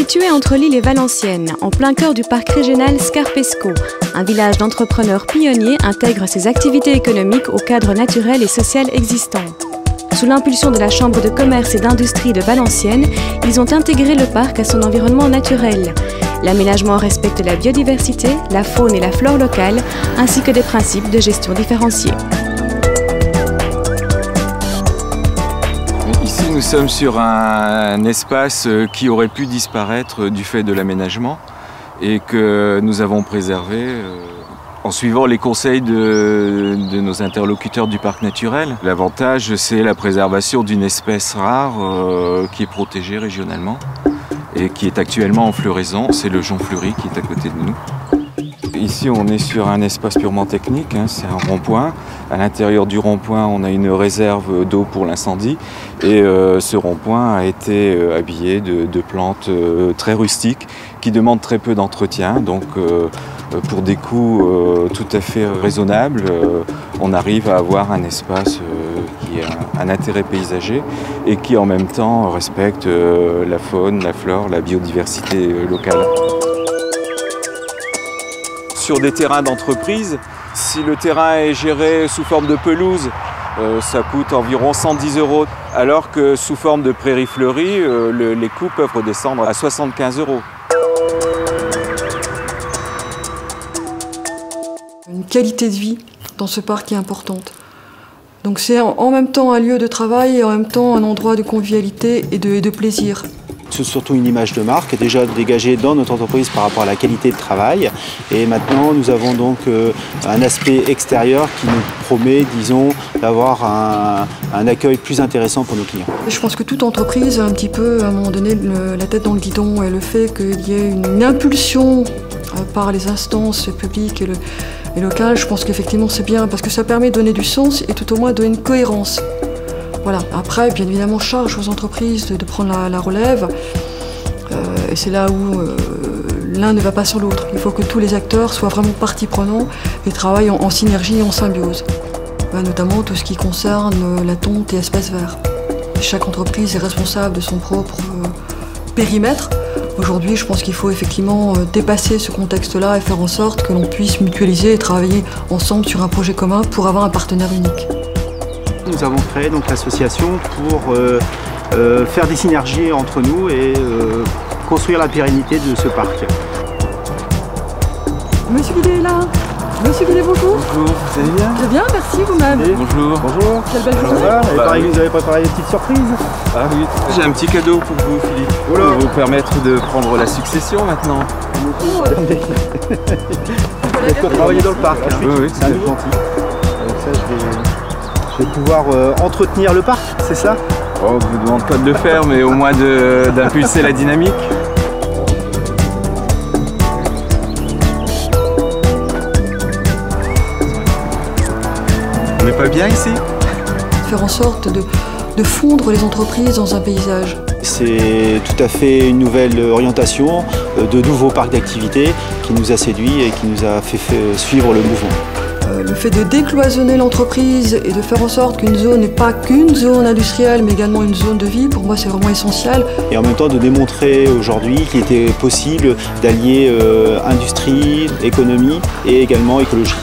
Situé entre Lille et Valenciennes, en plein cœur du parc régional Scarpesco, un village d'entrepreneurs pionniers intègre ses activités économiques au cadre naturel et social existant. Sous l'impulsion de la Chambre de commerce et d'industrie de Valenciennes, ils ont intégré le parc à son environnement naturel. L'aménagement respecte la biodiversité, la faune et la flore locale, ainsi que des principes de gestion différenciés. Ici, nous sommes sur un espace qui aurait pu disparaître du fait de l'aménagement et que nous avons préservé en suivant les conseils de nos interlocuteurs du parc naturel. L'avantage, c'est la préservation d'une espèce rare qui est protégée régionalement et qui est actuellement en floraison. C'est le jonc fleuri qui est à côté de nous. Ici, on est sur un espace purement technique, hein, c'est un rond-point. À l'intérieur du rond-point, on a une réserve d'eau pour l'incendie. Et ce rond-point a été habillé de plantes très rustiques qui demandent très peu d'entretien. Donc, pour des coûts tout à fait raisonnables, on arrive à avoir un espace qui a un intérêt paysager et qui, en même temps, respecte la faune, la flore, la biodiversité locale. Sur des terrains d'entreprise, si le terrain est géré sous forme de pelouse, ça coûte environ 110 €, alors que sous forme de prairie fleurie, les coûts peuvent redescendre à 75 €. Une qualité de vie dans ce parc est importante. Donc c'est en même temps un lieu de travail et en même temps un endroit de convivialité et de plaisir. C'est surtout une image de marque déjà dégagée dans notre entreprise par rapport à la qualité de travail. Et maintenant, nous avons donc un aspect extérieur qui nous promet, disons, d'avoir un accueil plus intéressant pour nos clients. Je pense que toute entreprise a un petit peu, à un moment donné, la tête dans le guidon, et le fait qu'il y ait une impulsion par les instances publiques et locales, je pense qu'effectivement c'est bien, parce que ça permet de donner du sens et tout au moins de donner une cohérence. Voilà. Après, bien évidemment, charge aux entreprises de prendre la relève. Et c'est là où l'un ne va pas sans l'autre. Il faut que tous les acteurs soient vraiment partie prenante et travaillent en synergie et en symbiose. Notamment tout ce qui concerne la tonte et espaces verts. Chaque entreprise est responsable de son propre périmètre. Aujourd'hui, je pense qu'il faut effectivement dépasser ce contexte-là et faire en sorte que l'on puisse mutualiser et travailler ensemble sur un projet commun pour avoir un partenaire unique. Nous avons créé donc l'association pour faire des synergies entre nous et construire la pérennité de ce parc. Monsieur Guillet est là. Monsieur Guillet, bonjour. Bonjour, vous allez bien? Très bien, merci vous-même. Bonjour. Bonjour. Quelle belle journée. Vous avez préparé une petite surprise. Ah oui, j'ai un petit cadeau pour vous, Philippe. Oula. Pour vous permettre de prendre la succession maintenant. Vous pouvez travailler dans le parc. Hein. Oui, c'est un nouveau gentil. Donc ça, je vais pouvoir entretenir le parc, c'est ça? Oh, je vous demande pas de le faire, mais au moins d'impulser la dynamique. On n'est pas bien ici? Faire en sorte de fondre les entreprises dans un paysage. C'est tout à fait une nouvelle orientation, de nouveaux parcs d'activités qui nous a séduits et qui nous a fait suivre le mouvement. Le fait de décloisonner l'entreprise et de faire en sorte qu'une zone n'est pas qu'une zone industrielle mais également une zone de vie, pour moi c'est vraiment essentiel. Et en même temps de démontrer aujourd'hui qu'il était possible d'allier industrie, économie et également écologie.